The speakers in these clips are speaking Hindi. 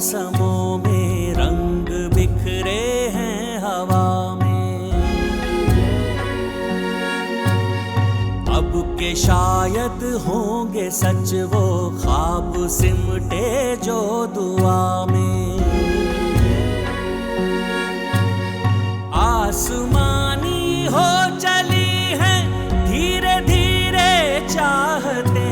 मौसमों में रंग बिखरे हैं हवा में। अब के शायद होंगे सच वो ख्वाब सिमटे जो दुआ में। आसमानी हो चली है धीरे धीरे चाहते,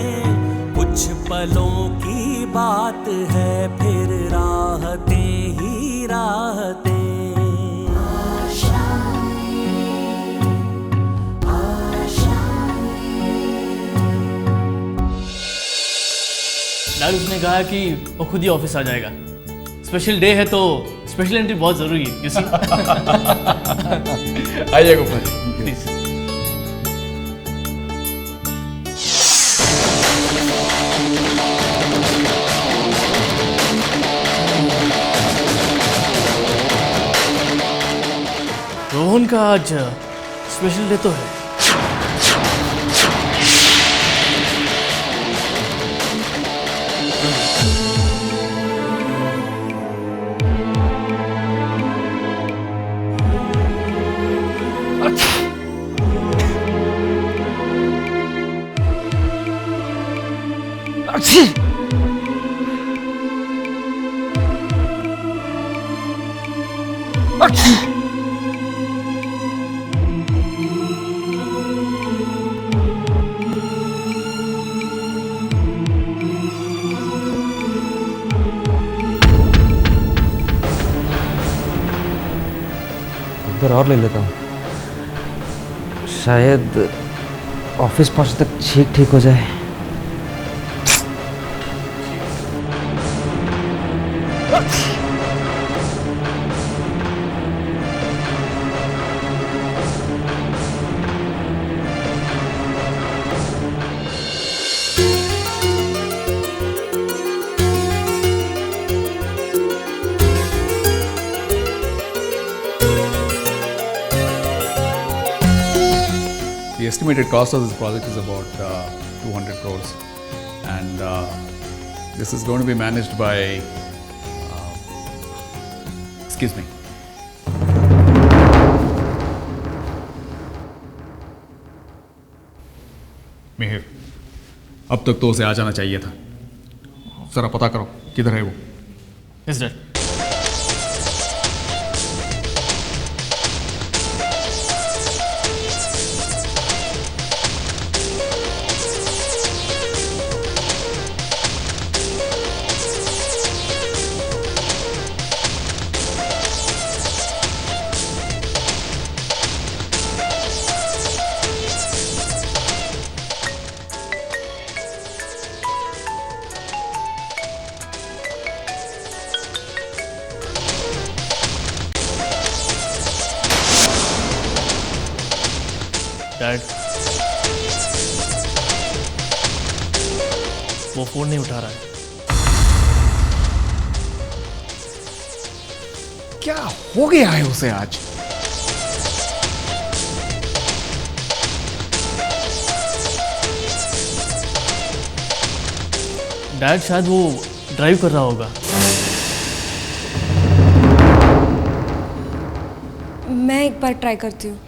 कुछ पलों की बात है फिर राहतें ही राहतें। डैड उसने कहा कि वो खुद ही ऑफिस आ जाएगा। स्पेशल डे है तो स्पेशल एंट्री बहुत जरूरी है। You see. आइए गोपाल प्लीज। रोहन का आज स्पेशल डे तो है। एक बार और ले लेता हूँ, शायद ऑफिस पहुँचने तक छींक ठीक हो जाए। The estimated cost of this project is about 200 crores, and this is going to be managed by excuse me, Mihir. अब तक तो उसे आ जाना चाहिए था। जरा पता करो किधर है वो। Yes dad. डैड, वो फोन नहीं उठा रहा है। क्या हो गया है उसे आज? डैड शायद वो ड्राइव कर रहा होगा। मैं एक बार ट्राई करती हूँ।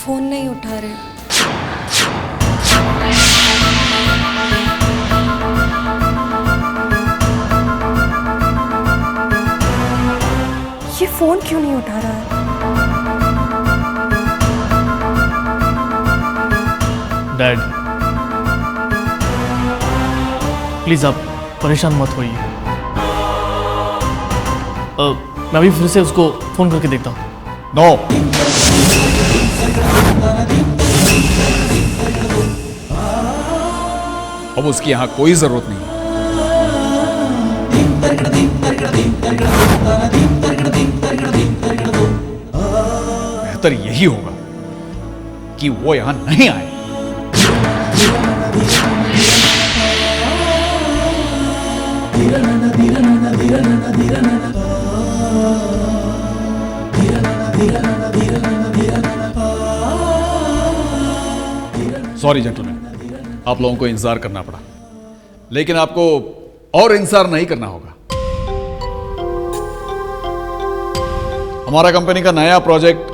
फोन नहीं उठा रहे। ये फोन क्यों नहीं उठा रहा है? डैड प्लीज आप परेशान मत होइए। मैं अभी फिर से उसको फोन करके देखता हूँ। नो। अब उसकी यहाँ कोई जरूरत नहीं है। बेहतर यही होगा कि वो यहां नहीं आए। सॉरी जेंटलमैन, आप लोगों को इंतजार करना पड़ा, लेकिन आपको और इंतजार नहीं करना होगा। हमारा कंपनी का नया प्रोजेक्ट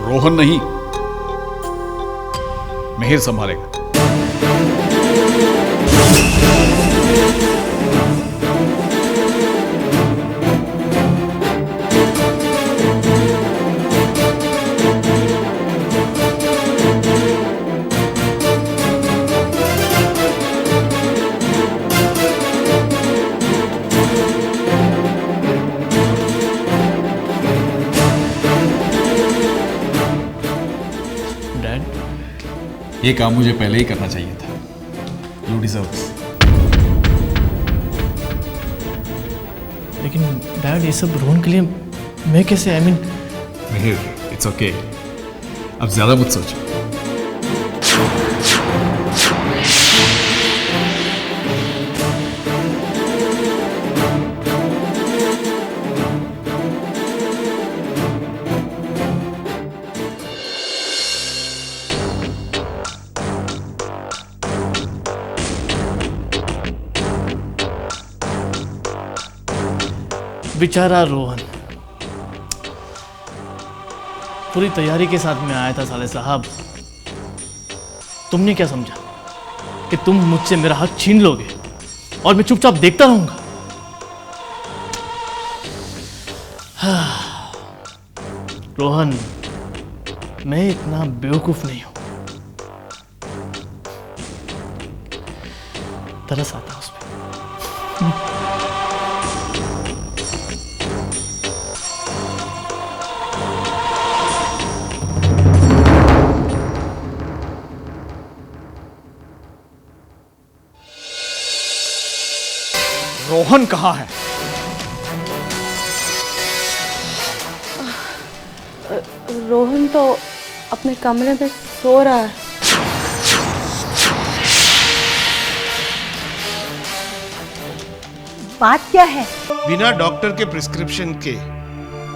रोहन नहीं, मिहिर संभालेगा। डैड, ये काम मुझे पहले ही करना चाहिए था। You deserve this. लेकिन डैड ये सब रोहन के लिए मैं कैसे, I mean Mihir, it's okay, अब ज्यादा मत सोचो। बेचारा रोहन पूरी तैयारी के साथ में आया था। साले साहब, तुमने क्या समझा कि तुम मुझसे मेरा हक छीन लोगे और मैं चुपचाप देखता रहूंगा? रोहन, मैं इतना बेवकूफ नहीं हूं। तरस आता उस पे। रोहन कहाँ है? रोहन तो अपने कमरे में सो रहा है। बात क्या है? बिना डॉक्टर के प्रिस्क्रिप्शन के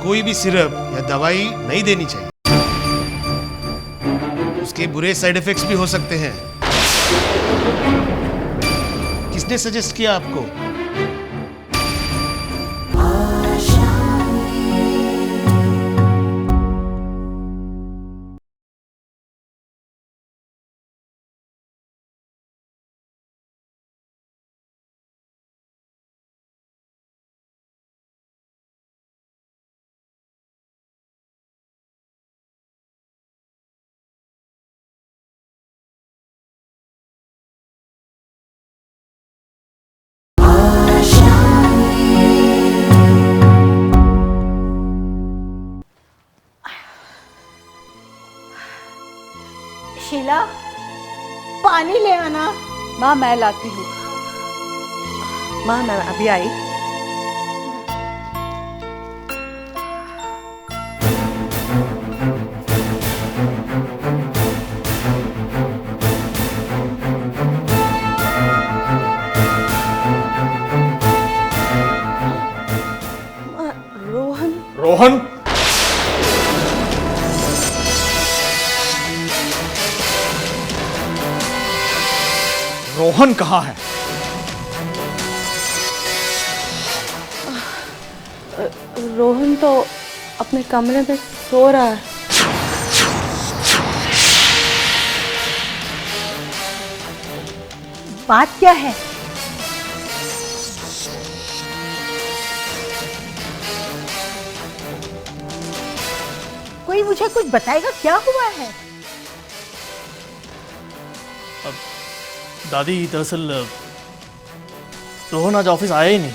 कोई भी सिरप या दवाई नहीं देनी चाहिए। उसके बुरे साइड इफेक्ट्स भी हो सकते हैं। किसने सजेस्ट किया आपको? शीला, पानी ले आना। माँ मैं लाती हूँ। माँ मैं अभी आई। रोहन रोहन, रोहन कहाँ है? रोहन तो अपने कमरे में सो रहा है। बात क्या है? कोई मुझे कुछ बताएगा क्या हुआ है? दादी, दरअसल रोहन आज ऑफिस आया ही नहीं।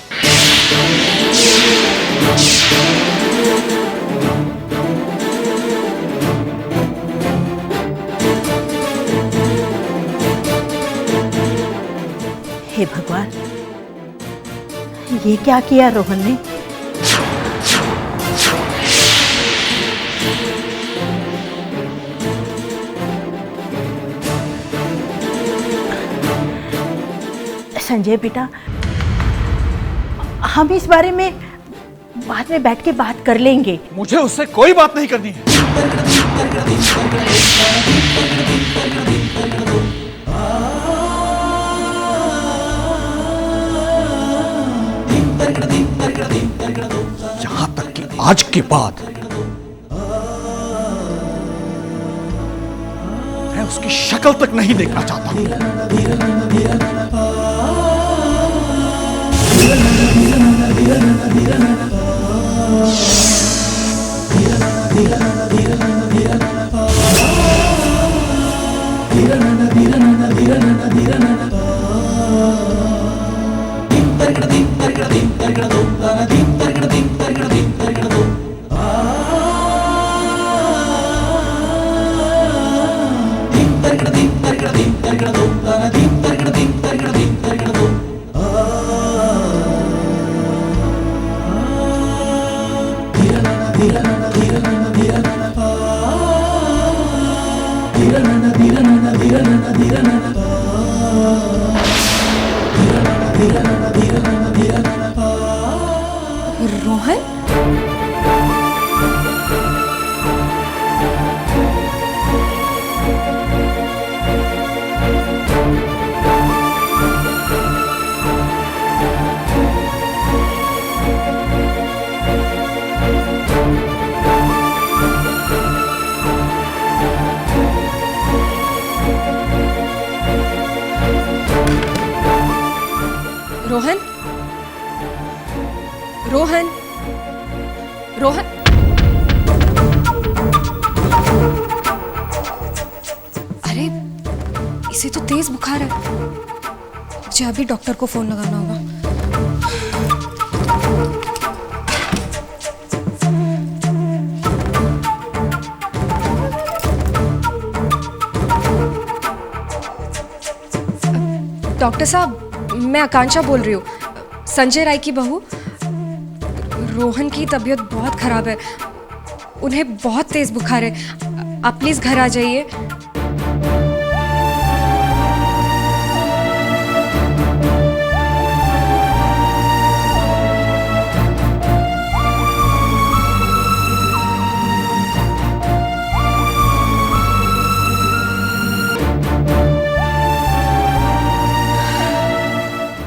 हे भगवान, ये क्या किया रोहन ने? संजय बेटा, हम इस बारे में बाद में बैठ के बात कर लेंगे। मुझे उससे कोई बात नहीं करनी है। यहां तक कि आज के बाद मैं उसकी शक्ल तक नहीं देखना चाहता। रोहन, रोहन, रोहन, रोहन। अरे इसे तो तेज बुखार है, मुझे अभी डॉक्टर को फोन लगाना होगा। डॉक्टर साहब, मैं आकांक्षा बोल रही हूँ, संजय राय की बहू। रोहन की तबीयत बहुत खराब है, उन्हें बहुत तेज बुखार है। आप प्लीज घर आ जाइए।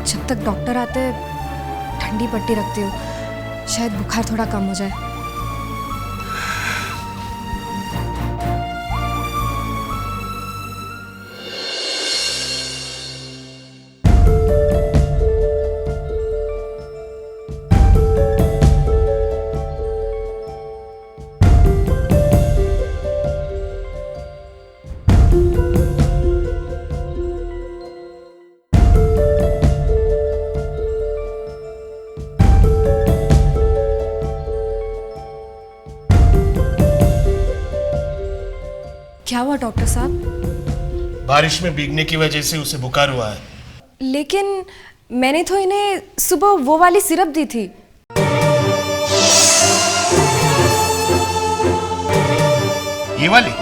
जब तक डॉक्टर आते ठंडी पट्टी रखती हूँ, शायद बुखार थोड़ा कम हो जाए। क्या हुआ डॉक्टर साहब? बारिश में भीगने की वजह से उसे बुखार हुआ है। लेकिन मैंने तो इन्हें सुबह वो वाली सिरप दी थी। ये वाली?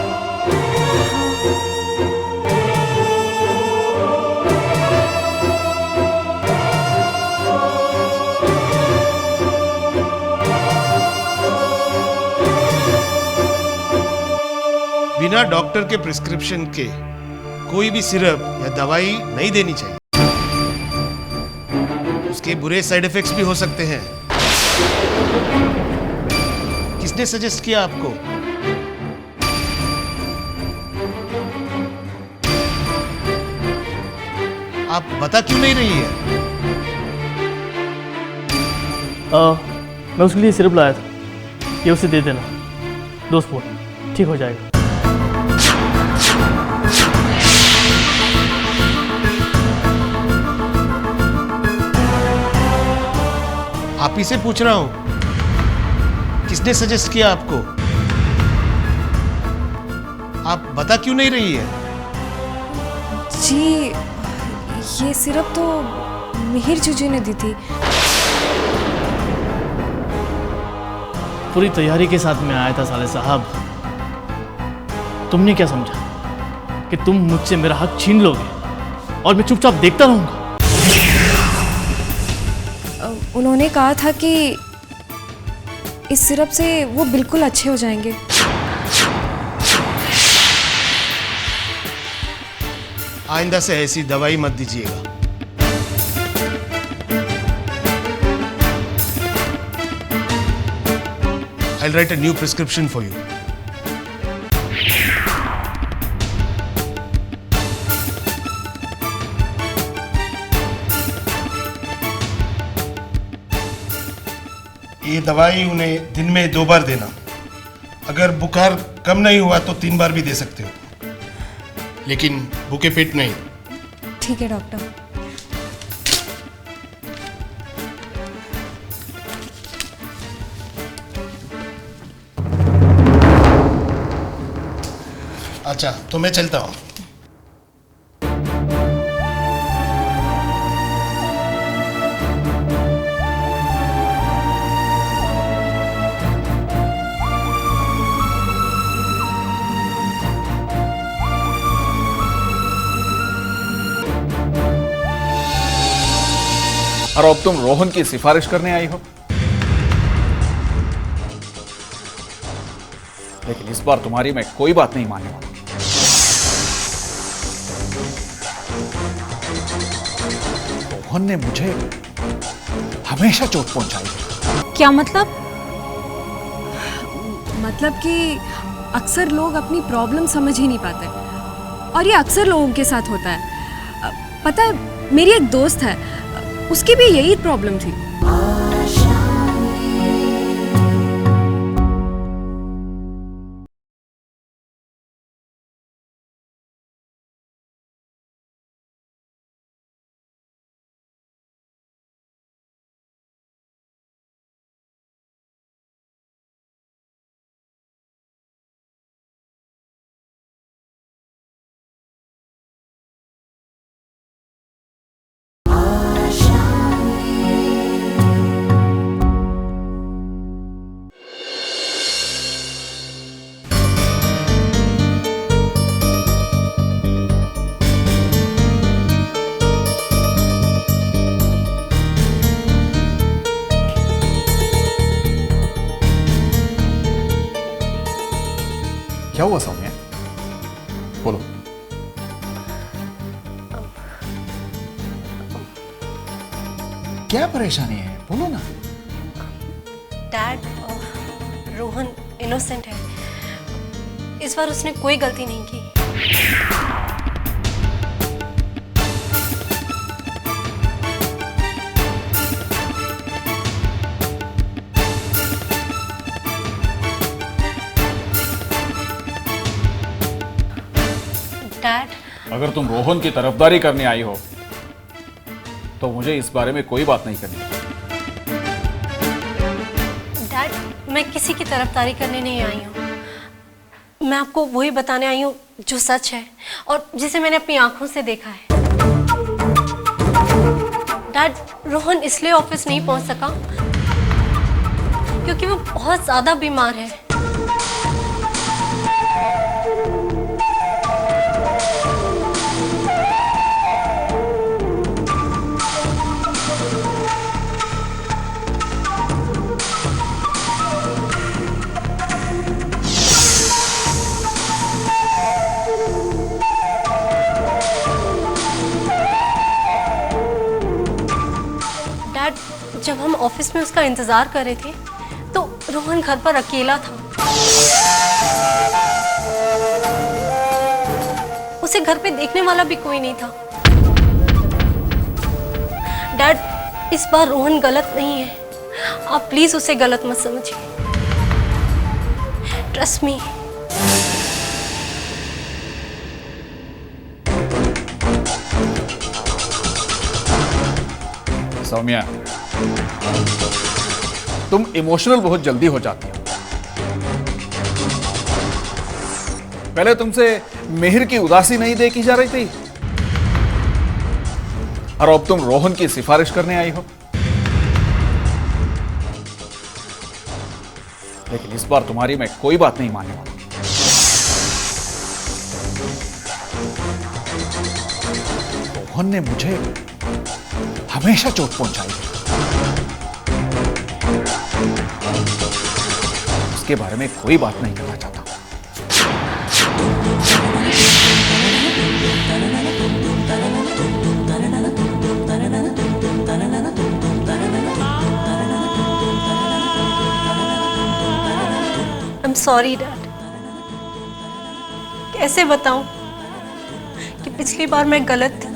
बिना डॉक्टर के प्रिस्क्रिप्शन के कोई भी सिरप या दवाई नहीं देनी चाहिए। उसके बुरे साइड इफेक्ट्स भी हो सकते हैं। किसने सजेस्ट किया आपको? आप बता क्यों नहीं रही है? मैं उसके लिए सिरप लाया था, ये उसे दे देना, 2 स्पून, ठीक हो जाएगा। आप ही से पूछ रहा हूं, किसने सजेस्ट किया आपको? आप बता क्यों नहीं रही है? जी, ये सिरप तो मिहिर जीजू ने दी थी। पूरी तैयारी के साथ मैं आया था साले साहब। तुमने क्या समझा कि तुम मुझसे मेरा हक छीन लोगे और मैं चुपचाप देखता रहूंगा? उन्होंने कहा था कि इस सिरप से वो बिल्कुल अच्छे हो जाएंगे। आइंदा से ऐसी दवाई मत दीजिएगा। I'll write a new prescription for you. ये दवाई उन्हें दिन में 2 बार देना। अगर बुखार कम नहीं हुआ तो 3 बार भी दे सकते हो, लेकिन भूखे पेट नहीं। ठीक है डॉक्टर। अच्छा, तो मैं चलता हूँ। और अब तुम रोहन की सिफारिश करने आई हो, लेकिन इस बार तुम्हारी मैं कोई बात नहीं मानने वाला। रोहन ने मुझे हमेशा चोट पहुंचाई। क्या मतलब? मतलब कि अक्सर लोग अपनी प्रॉब्लम समझ ही नहीं पाते, और ये अक्सर लोगों के साथ होता है। पता है, मेरी एक दोस्त है, उसकी भी यही प्रॉब्लम थी। क्या हुआ सौम्या? बोलो। क्या परेशानी है? बोलो ना। डैड, रोहन इनोसेंट है। इस बार उसने कोई गलती नहीं की। डैड, अगर तुम रोहन की तरफदारी करने आई हो तो मुझे इस बारे में कोई बात नहीं करनी। डैड, मैं किसी की तरफदारी करने नहीं आई हूँ। मैं आपको वही बताने आई हूँ जो सच है और जिसे मैंने अपनी आंखों से देखा है। डैड, रोहन इसलिए ऑफिस नहीं पहुंच सका क्योंकि वो बहुत ज्यादा बीमार है। जब हम ऑफिस में उसका इंतजार कर रहे थे तो रोहन घर पर अकेला था। उसे घर पे देखने वाला भी कोई नहीं था। डैड, इस बार रोहन गलत नहीं है। आप प्लीज उसे गलत मत समझिए। Trust me. सौम्या, तुम इमोशनल बहुत जल्दी हो जाती हो। पहले तुमसे मिहिर की उदासी नहीं देखी जा रही थी, और अब तुम रोहन की सिफारिश करने आई हो। लेकिन इस बार तुम्हारी मैं कोई बात नहीं मानने वाला। रोहन ने मुझे हमेशा चोट पहुंचाई है। उसके बारे में कोई बात नहीं करना चाहता। I'm sorry, Dad. कैसे बताऊं कि पिछली बार मैं गलत थी?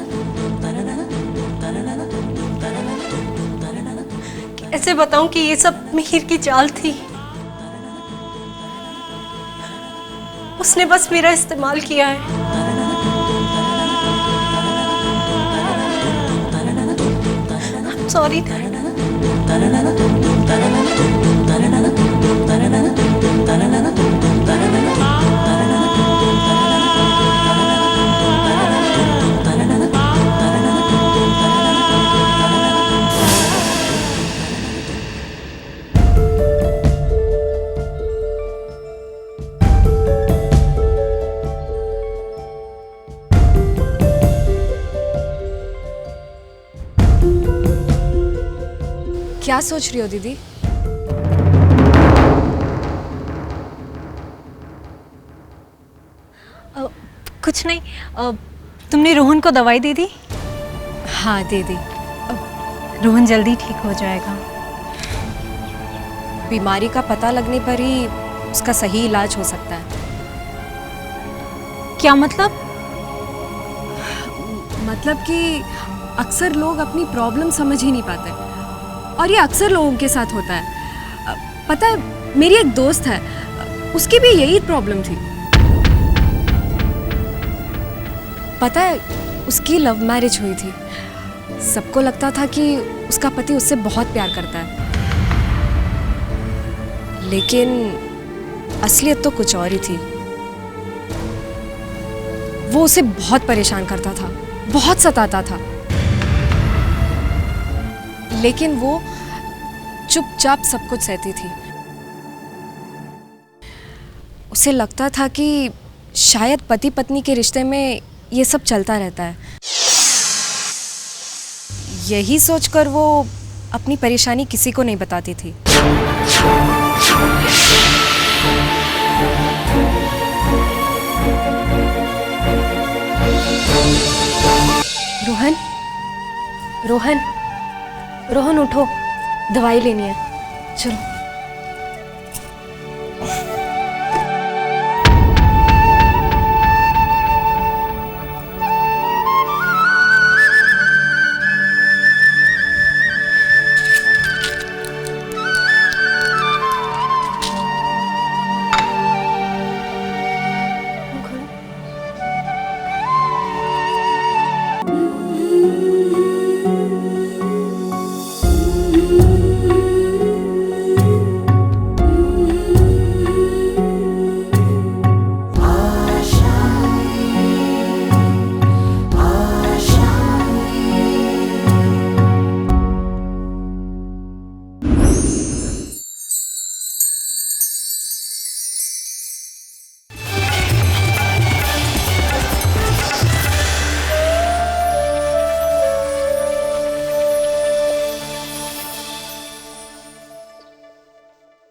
कैसे बताऊं कि ये सब मिहिर की चाल थी? उसने बस मेरा इस्तेमाल किया है। I'm sorry, Dad. क्या सोच रही हो दीदी? कुछ नहीं। तुमने रोहन को दवाई दे दी? हाँ दे दी। रोहन जल्दी ठीक हो जाएगा। बीमारी का पता लगने पर ही उसका सही इलाज हो सकता है। क्या मतलब? मतलब कि अक्सर लोग अपनी प्रॉब्लम समझ ही नहीं पाते और ये अक्सर लोगों के साथ होता है। पता है मेरी एक दोस्त है, उसकी भी यही प्रॉब्लम थी। पता है उसकी लव मैरिज हुई थी। सबको लगता था कि उसका पति उससे बहुत प्यार करता है, लेकिन असलियत तो कुछ और ही थी। वो उसे बहुत परेशान करता था, बहुत सताता था, लेकिन वो चुपचाप सब कुछ सहती थी। उसे लगता था कि शायद पति पत्नी के रिश्ते में ये सब चलता रहता है। यही सोचकर वो अपनी परेशानी किसी को नहीं बताती थी। रोहन, रोहन, रोहन उठो, दवाई लेनी है, चलो।